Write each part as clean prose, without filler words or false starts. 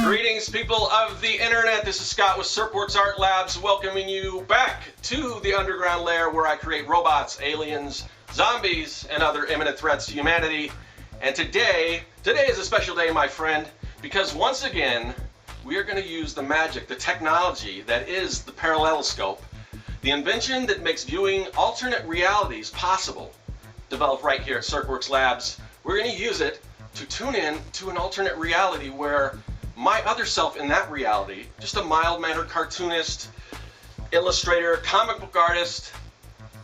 Greetings, people of the internet. This is Scott with Serkworks Art Labs, welcoming you back to the underground lair where I create robots, aliens, zombies, and other imminent threats to humanity. And today is a special day, my friend, because once again, we are going to use the magic, the technology that is the paralleloscope, the invention that makes viewing alternate realities possible, developed right here at Serkworks Labs. We're going to use it to tune in to an alternate reality where my other self in that reality, just a mild-mannered cartoonist, illustrator, comic book artist,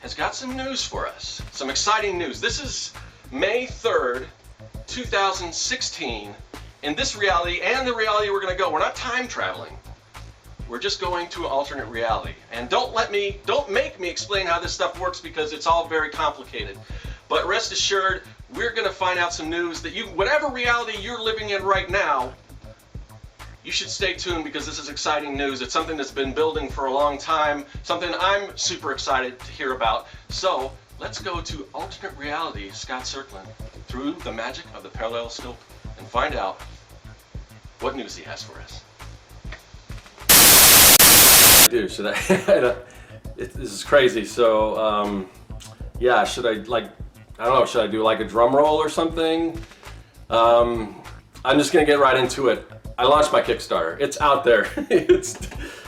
has got some news for us. Some exciting news. This is May 3rd, 2016. In this reality and the reality we're going to go, we're not time traveling. We're just going to an alternate reality. And don't make me explain how this stuff works because it's all very complicated. But rest assured, we're going to find out some news that whatever reality you're living in right now, you should stay tuned because this is exciting news. It's something that's been building for a long time, something I'm super excited to hear about. So let's go to alternate reality, Scott Serkland, through the magic of the paralleloscope and find out what news he has for us. Should I? This is crazy. So, yeah, should I I don't know, should I do like a drum roll or something? I'm just gonna get right into it. I launched my Kickstarter. It's out there.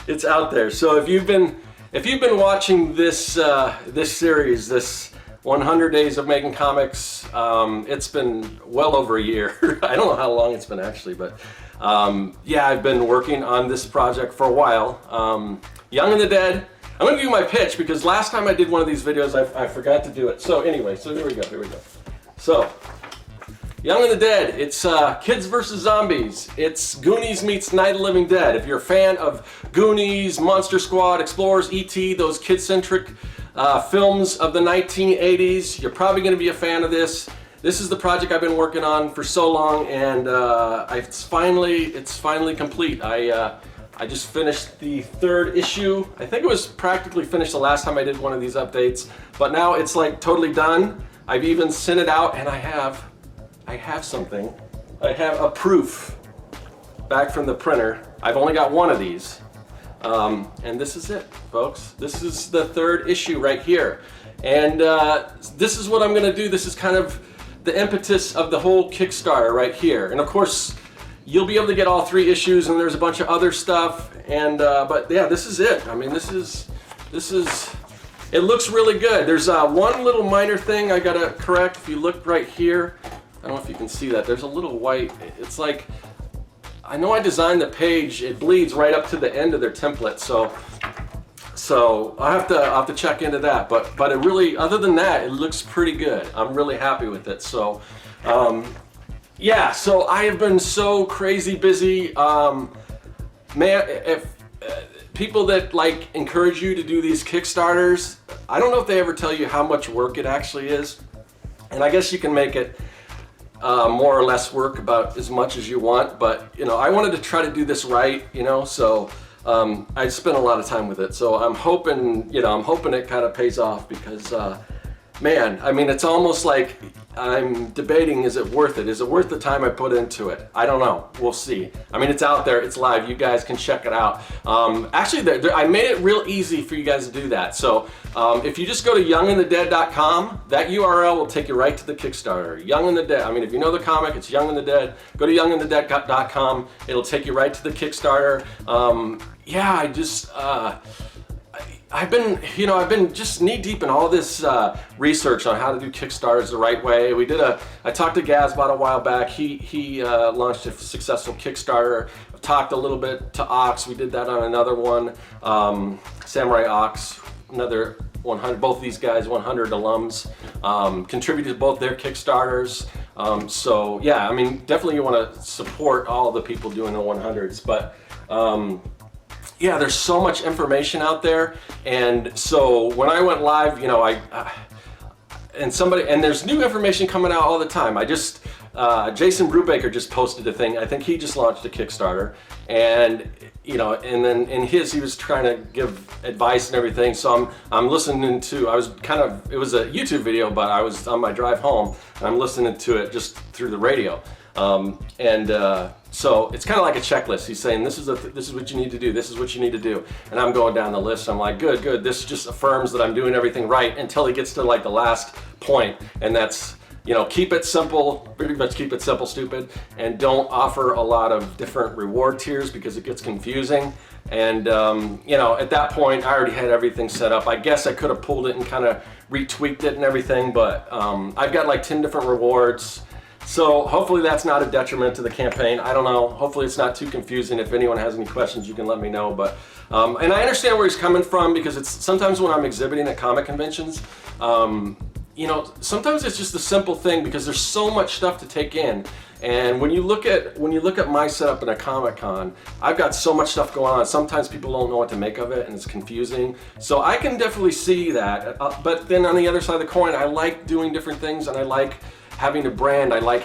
it's out there. So if you've been watching this this series, this 100 Days of Making Comics, it's been well over a year. I don't know how long it's been actually, but yeah, I've been working on this project for a while. Young and the Dead. I'm gonna give you my pitch because last time I did one of these videos, I forgot to do it. So anyway, so here we go. So, Young and the Dead, it's kids versus zombies. It's Goonies meets Night of the Living Dead. If you're a fan of Goonies, Monster Squad, Explorers, E.T., those kid-centric films of the 1980s, you're probably gonna be a fan of this. This is the project I've been working on for so long, and it's finally complete. I just finished the third issue. I think it was practically finished the last time I did one of these updates, but now it's like totally done. I've even sent it out, and I have something. I have a proof back from the printer. I've only got one of these, and this is it, folks. This is the third issue right here, and this is what I'm gonna do. This is kind of the impetus of the whole Kickstarter right here, and of course, you'll be able to get all 3 issues, and there's a bunch of other stuff, and but yeah, this is it. I mean, this is. It looks really good. There's one little minor thing I gotta correct. If you look right here, I don't know if you can see that. There's a little white. It's like, I know I designed the page. It bleeds right up to the end of their template, so I'll have to check into that. But it really, other than that, it looks pretty good. I'm really happy with it. So. Yeah, so I have been so crazy busy. Man, if people that encourage you to do these Kickstarters, I don't know if they ever tell you how much work it actually is. And I guess you can make it more or less work about as much as you want, but I wanted to try to do this right, so I spent a lot of time with it. So I'm hoping, it kind of pays off because man, I mean, it's almost like I'm debating, is it worth it? Is it worth the time I put into it? I don't know. We'll see. I mean, it's out there. It's live. You guys can check it out. Actually, I made it real easy for you guys to do that. So if you just go to youngandthedead.com, that URL will take you right to the Kickstarter. Young and the Dead. I mean, if you know the comic, it's Young and the Dead. Go to youngandthedead.com. It'll take you right to the Kickstarter. Yeah, I've been just knee deep in all this research on how to do Kickstarters the right way. I talked to Gazbot a while back. He launched a successful Kickstarter. I've talked a little bit to Ox. We did that on another one. Samurai Ox, another 100. Both of these guys, 100 alums, contributed to both their Kickstarters. So yeah, I mean, definitely you want to support all the people doing the 100s, but. Yeah, there's so much information out there, and so when I went live, and there's new information coming out all the time. Jason Brubaker just posted a thing. I think he just launched a Kickstarter, and you know, and then in his he was trying to give advice and everything. So I'm listening to. I was kind of, it was a YouTube video, but I was on my drive home and I'm listening to it just through the radio. So it's kind of like a checklist. He's saying this is what you need to do. This is what you need to do. And I'm going down the list. I'm like, good. This just affirms that I'm doing everything right, until he gets to like the last point, and that's, you know, keep it simple, pretty much keep it simple, stupid, and don't offer a lot of different reward tiers because it gets confusing. And, you know, at that point, I already had everything set up. I guess I could have pulled it and kind of retweaked it and everything, but I've got like 10 different rewards. So hopefully that's not a detriment to the campaign. I don't know. Hopefully it's not too confusing. If anyone has any questions, you can let me know. But and I understand where he's coming from, because it's sometimes when I'm exhibiting at comic conventions, you know, sometimes it's just a simple thing because there's so much stuff to take in. And when you look at my setup in a Comic-Con, I've got so much stuff going on. Sometimes people don't know what to make of it, and it's confusing. So I can definitely see that. But then on the other side of the coin, I like doing different things, and I like having a brand. I like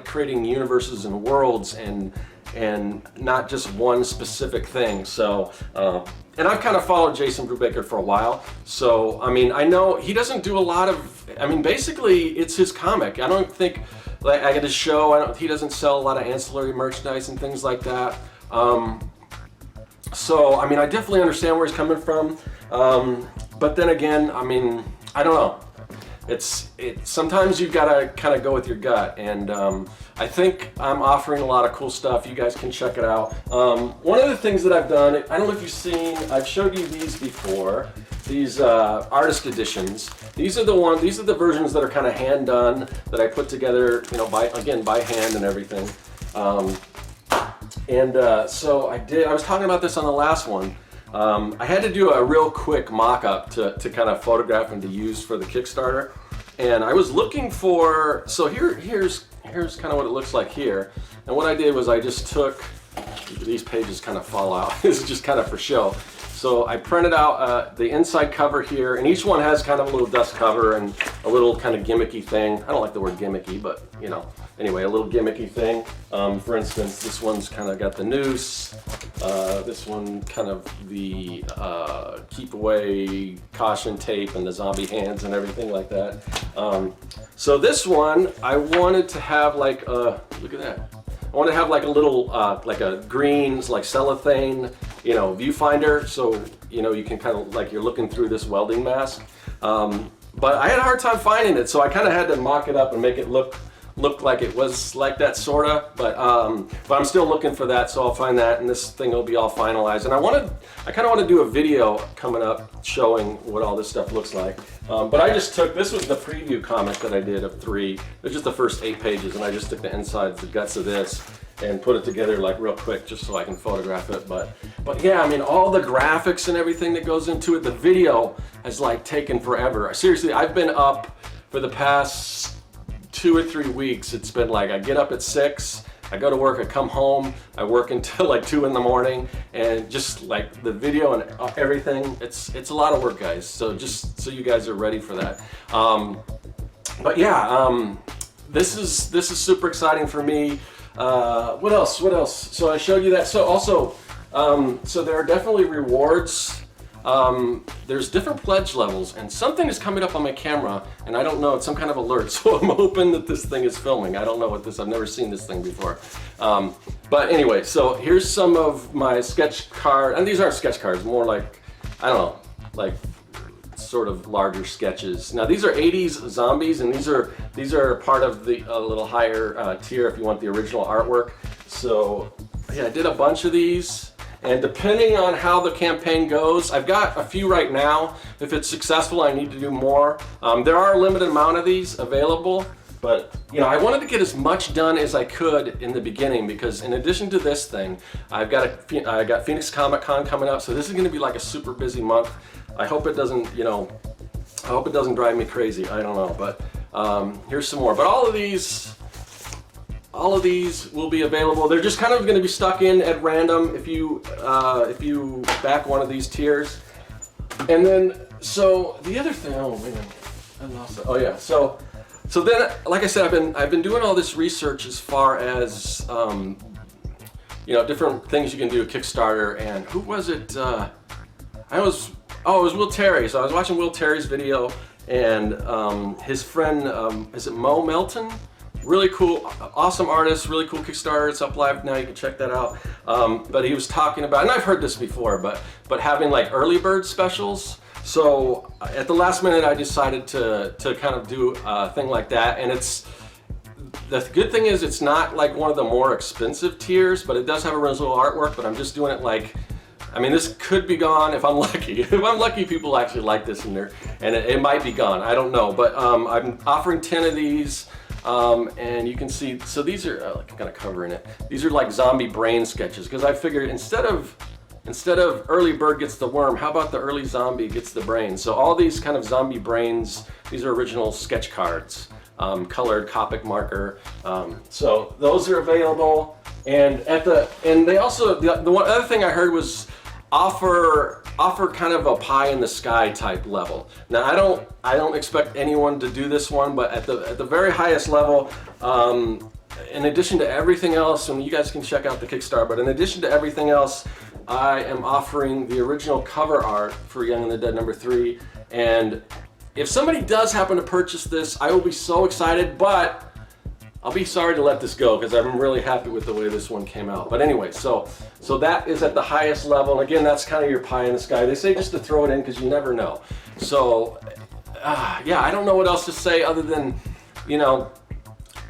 creating universes and worlds, and not just one specific thing. So, and I've kind of followed Jason Brubaker for a while. So, I mean, I know he doesn't do a lot of, I mean, basically it's his comic. I don't think, like, I get his show, he doesn't sell a lot of ancillary merchandise and things like that. So, I mean, I definitely understand where he's coming from. But then again, I mean, I don't know. Sometimes you've got to kind of go with your gut, and I think I'm offering a lot of cool stuff. You guys can check it out. One of the things that I've done, I don't know if you've seen, I've showed you these before, these artist editions. These are the versions that are kind of hand done, that I put together, you know, by hand and everything. So I was talking about this on the last one. I had to do a real quick mock-up to kind of photograph and to use for the Kickstarter. And I was looking for, so here's kind of what it looks like here. And what I did was I just took, these pages kind of fall out. This is just kind of for show. So I printed out the inside cover here, and each one has kind of a little dust cover and a little kind of gimmicky thing. I don't like the word gimmicky, but you know, anyway, a little gimmicky thing. For instance, this one's kind of got the noose. This one kind of the keep away caution tape and the zombie hands and everything like that. So this one, I wanted to have like a, look at that. I want to have like a little, like a green, like cellophane, you know, viewfinder, so you know you can kind of like you're looking through this welding mask. But I had a hard time finding it, so I kind of had to mock it up and make it look like it was like that sorta. But I'm still looking for that, so I'll find that, and this thing will be all finalized. And I kind of want to do a video coming up showing what all this stuff looks like. But I just took, this was the preview comic that I did of 3. It's just the first 8 pages, and I just took the insides, the guts of this, and put it together like real quick just so I can photograph it. But yeah, I mean, all the graphics and everything that goes into it, the video has like taken forever. Seriously, I've been up for the past 2 or 3 weeks. It's been like, I get up at 6, I go to work, I come home, I work until like 2 in the morning, and just like the video and everything, it's a lot of work, guys. So just so you guys are ready for that. But yeah, this is super exciting for me. What else? So I showed you that. So also, so there are definitely rewards. There's different pledge levels, and something is coming up on my camera, and I don't know, it's some kind of alert, so I'm hoping that this thing is filming. I don't know what this, I've never seen this thing before. But anyway, so here's some of my sketch card, and these aren't sketch cards, more like, I don't know, like sort of larger sketches. Now these are 80s zombies, and these are part of the little higher tier if you want the original artwork. So yeah, I did a bunch of these. And depending on how the campaign goes, I've got a few right now. If it's successful, I need to do more. There are a limited amount of these available, but you know, I wanted to get as much done as I could in the beginning, because in addition to this thing, I got Phoenix Comic Con coming up, so this is going to be like a super busy month. I hope it doesn't, you know, I hope it doesn't drive me crazy. I don't know, but here's some more. But all of these will be available. They're just kind of going to be stuck in at random if you back one of these tiers. And then, so the other thing, oh man, I lost it. Oh yeah, so So then, like I said, I've been doing all this research as far as you know, different things you can do with Kickstarter. And who was it? It was Will Terry. So I was watching Will Terry's video, and his friend, is it Mo Melton? Really cool, awesome artist, really cool Kickstarter. It's up live now, you can check that out. But he was talking about, and I've heard this before, but having like early bird specials. So at the last minute, I decided to kind of do a thing like that. And the good thing is it's not like one of the more expensive tiers, but it does have original artwork, but I'm just doing it like, I mean, this could be gone if I'm lucky. If I'm lucky, people actually like this in there, and it might be gone, I don't know. But I'm offering 10 of these. And you can see, so these are, I'm kind of covering it. These are like zombie brain sketches, because I figured instead of early bird gets the worm, how about the early zombie gets the brain? So all these kind of zombie brains, these are original sketch cards, colored Copic marker. So those are available. And they also, the one other thing I heard was offer kind of a pie in the sky type level. Now I don't expect anyone to do this one, but at the very highest level, in addition to everything else, and you guys can check out the Kickstarter, but in addition to everything else, I am offering the original cover art for Young and the Dead #3. And if somebody does happen to purchase this, I will be so excited, but I'll be sorry to let this go because I'm really happy with the way this one came out. But anyway, so that is at the highest level. And again, that's kind of your pie in the sky. They say just to throw it in because you never know. So yeah, I don't know what else to say other than, you know,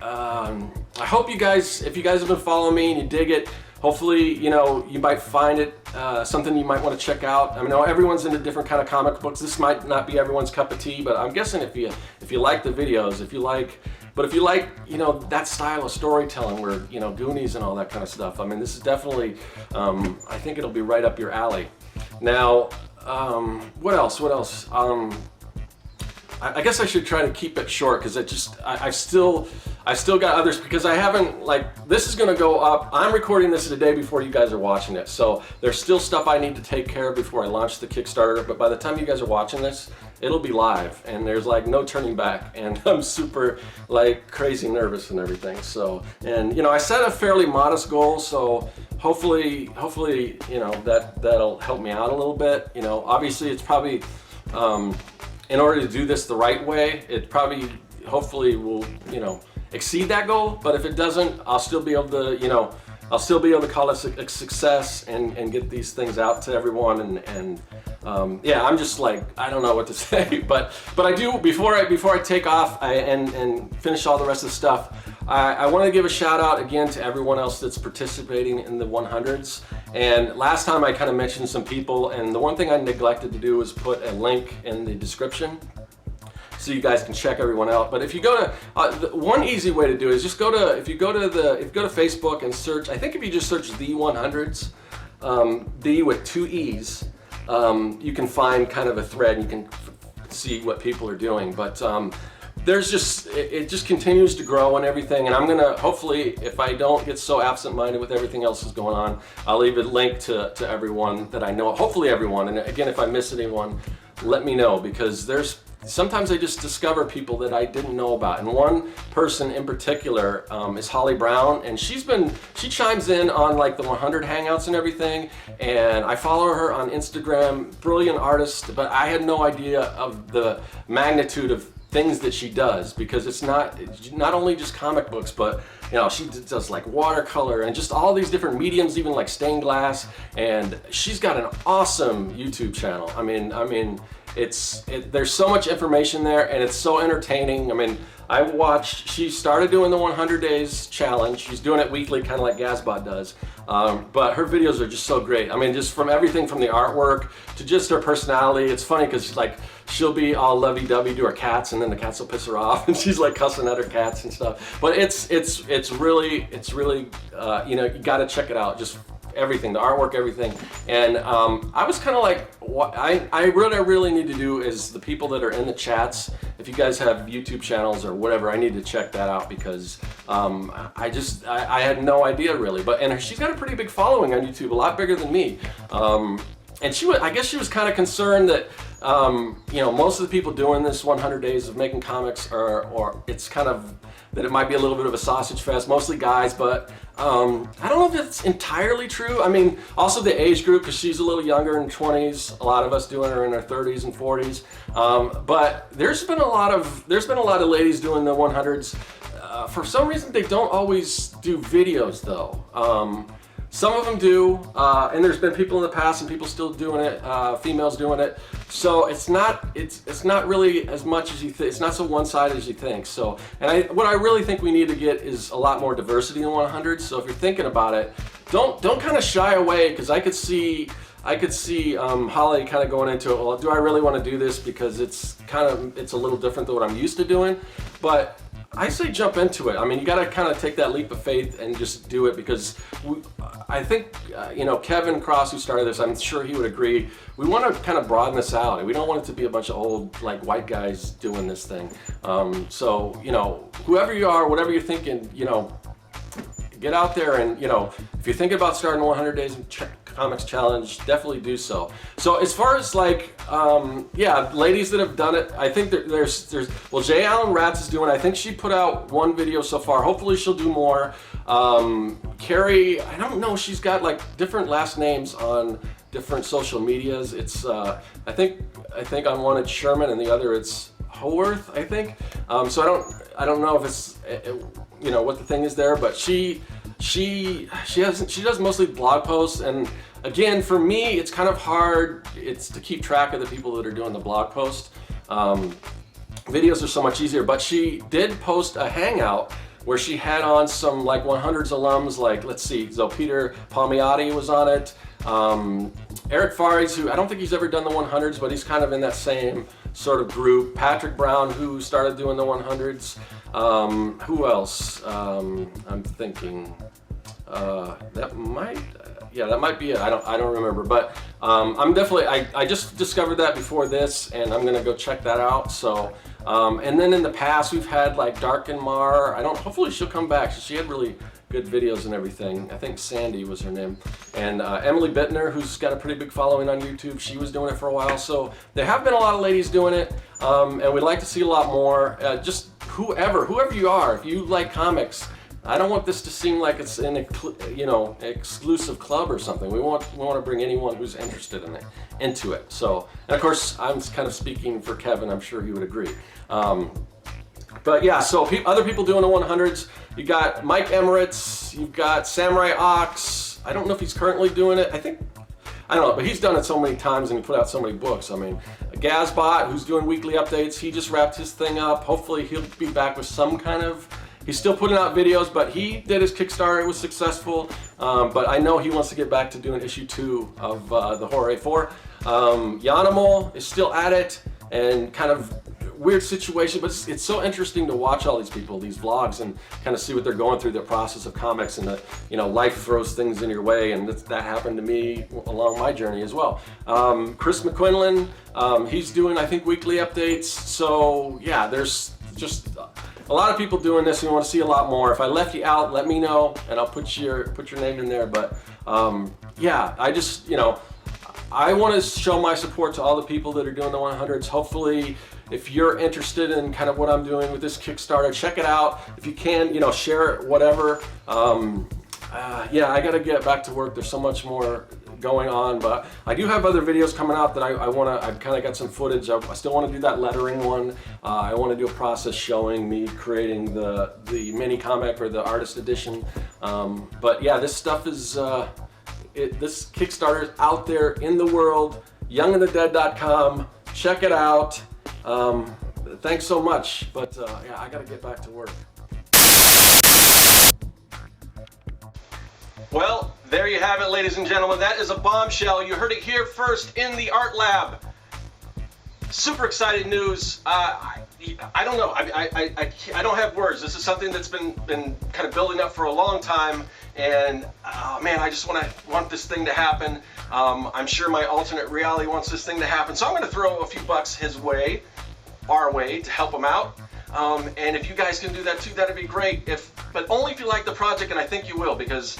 I hope you guys, if you guys have been following me and you dig it, hopefully, you know, you might find it something you might want to check out. I mean, everyone's into different kind of comic books. This might not be everyone's cup of tea, but I'm guessing if you like the videos, if you like, you know, that style of storytelling where, you know, Goonies and all that kind of stuff, I mean, this is definitely, I think it'll be right up your alley. Now, what else? I guess I should try to keep it short because I've still got others, because I haven't, like, this is going to go up. I'm recording this the day before you guys are watching it, so there's still stuff I need to take care of before I launch the Kickstarter, but by the time you guys are watching this, it'll be live, and there's like no turning back, and I'm super like crazy nervous and everything. So, and you know, I set a fairly modest goal, so hopefully, you know, that'll help me out a little bit. You know, obviously it's probably, in order to do this the right way, it probably, hopefully will, you know, exceed that goal, but if it doesn't, I'll still be able to, you know, call it a success and get these things out to everyone. And yeah, I'm just like, I don't know what to say, but I do, before I take off and finish all the rest of the stuff, I want to give a shout out again to everyone else that's participating in the 100s. And last time I kind of mentioned some people, and the one thing I neglected to do was put a link in the description so you guys can check everyone out. But if you go to, one easy way to do it is just go to, if you go to Facebook and search, I think if you just search the 100s, the with 2 E's, you can find kind of a thread and you can see what people are doing. But there's just, it just continues to grow and everything. And I'm gonna, hopefully, if I don't get so absent-minded with everything else that's going on, I'll leave a link to everyone that I know, hopefully everyone. And again, if I miss anyone, let me know, because sometimes I just discover people that I didn't know about. And one person in particular is Holly Brown, and she chimes in on like the 100 hangouts and everything, and I follow her on Instagram, brilliant artist, but I had no idea of the magnitude of things that she does, because it's not only just comic books, but you know, she does like watercolor and just all these different mediums, even like stained glass, and she's got an awesome YouTube channel. I mean, there's so much information there, and it's so entertaining. I mean, she started doing the 100 days challenge. She's doing it weekly, kind of like Gazbot does. But her videos are just so great. I mean, just from everything from the artwork to just her personality. It's funny because like, she'll be all lovey-dovey to her cats, and then the cats will piss her off, and she's like cussing at her cats and stuff. But it's really, you know, you gotta check it out. Just everything, the artwork, everything. And I was kind of like, what I really need to do is the people that are in the chats, if you guys have YouTube channels or whatever, I need to check that out, because I had no idea really. And she's got a pretty big following on YouTube, a lot bigger than me. And I guess she was kind of concerned that you know, most of the people doing this 100 days of making comics are, or it's kind of that it might be a little bit of a sausage fest, mostly guys, but I don't know if that's entirely true. I mean, also the age group, because she's a little younger in 20s, a lot of us doing her in our 30s and 40s. But there's been a lot of ladies doing the 100s. For some reason, they don't always do videos though. Some of them do, and there's been people in the past and people still doing it, females doing it. So it's not really as much as you think. It's not so one-sided as you think. So, and what I really think we need to get is a lot more diversity in 100. So if you're thinking about it, don't kind of shy away, because I could see Holly kind of going into it. Well, do I really want to do this? Because it's a little different than what I'm used to doing. But I say jump into it. I mean, you got to kind of take that leap of faith and just do it, because I think, you know, Kevin Cross, who started this, I'm sure he would agree. We want to kind of broaden this out. We don't want it to be a bunch of old, like, white guys doing this thing. So, you know, whoever you are, whatever you're thinking, you know, get out there and, you know, if you're thinking about starting 100 Days of Comics Challenge, definitely do so. So as far as like, yeah, ladies that have done it, I think there's well, J. Allen Ratz is doing, I think she put out one video so far. Hopefully she'll do more. Carrie, I don't know, she's got like different last names on different social medias. It's, I think on one it's Sherman and the other it's Howarth, I think. So I don't know if it's, you know, what the thing is there, but she does mostly blog posts, and again, for me, it's kind of hard. It's to keep track of the people that are doing the blog post. Videos are so much easier, but she did post a hangout where she had on some like 100s alums, like, let's see, so Peter Palmiotti was on it. Eric Fares, who I don't think he's ever done the 100s, but he's kind of in that same sort of group. Patrick Brown, who started doing the 100s. Who else? I'm thinking that might be it. I don't remember, but I'm definitely, I just discovered that before this, and I'm gonna go check that out. So, and then in the past we've had like Dark and Mar. Hopefully she'll come back. She had really good videos and everything. I think Sandy was her name. And Emily Bittner, who's got a pretty big following on YouTube, she was doing it for a while. So there have been a lot of ladies doing it, and we'd like to see a lot more. Just whoever you are, if you like comics, I don't want this to seem like it's an exclusive club or something. We want to bring anyone who's interested in it into it. So, and of course, I'm kind of speaking for Kevin. I'm sure he would agree. But yeah, so other people doing the 100s. You got Mike Emirates. You've got Samurai Ox. I don't know if he's currently doing it. I don't know, but he's done it so many times and he put out so many books. I mean, Gazbot, who's doing weekly updates, he just wrapped his thing up. Hopefully he'll be back with some kind of, he's still putting out videos, but he did his Kickstarter, it was successful. But I know he wants to get back to doing issue 2 of the Horror A4. Yanimal is still at it, and kind of weird situation, but it's so interesting to watch all these people, these vlogs, and kind of see what they're going through, their process of comics, and life throws things in your way, and that happened to me along my journey as well. Chris McQuinlan, he's doing, I think, weekly updates. So yeah, there's just a lot of people doing this. We want to see a lot more. If I left you out, let me know, and I'll put your name in there. But yeah, I just, I want to show my support to all the people that are doing the 100s. Hopefully, if you're interested in kind of what I'm doing with this Kickstarter, check it out. If you can, share it, whatever. Yeah, I got to get back to work. There's so much more going on, but I do have other videos coming out that I've kind of got some footage. I still want to do that lettering one. I want to do a process showing me creating the mini comic or the artist edition. But yeah, this stuff is, this Kickstarter is out there in the world. youngandthedead.com. Check it out. Thanks so much, but yeah, I gotta get back to work. Well, there you have it, ladies and gentlemen. That is a bombshell. You heard it here first in the Art Lab. Super exciting news. I don't know. I don't have words. This is something that's been kind of building up for a long time, and man, I just want this thing to happen. I'm sure my alternate reality wants this thing to happen, so I'm going to throw a few bucks his way, our way, to help him out. And if you guys can do that too, that'd be great. But only if you like the project, and I think you will, because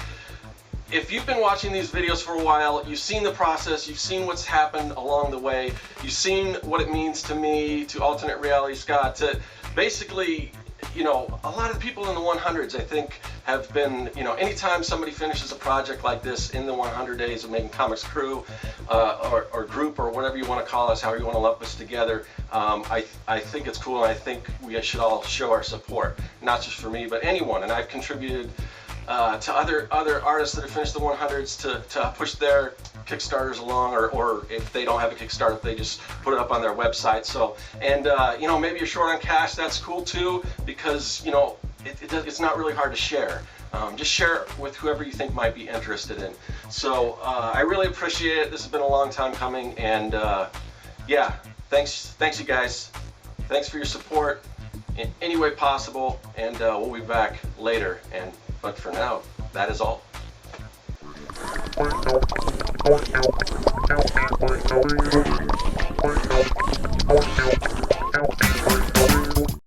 if you've been watching these videos for a while, you've seen the process, you've seen what's happened along the way, you've seen what it means to me, to Alternate Reality Scott, to basically, you know, a lot of the people in the 100s, I think, have been, you know, anytime somebody finishes a project like this in the 100 days of making Comics Crew, or group, or whatever you want to call us, however you want to lump us together, I think it's cool, and I think we should all show our support, not just for me, but anyone. And I've contributed to other artists that have finished the 100s to push their Kickstarters along, or if they don't have a Kickstarter, if they just put it up on their website. So, and you know, maybe you're short on cash, that's cool too, because, you know, it's not really hard to share. Just share it with whoever you think might be interested in. So I really appreciate it. This has been a long time coming, and yeah, thanks you guys. Thanks for your support in any way possible, and we'll be back later. But for now, that is all.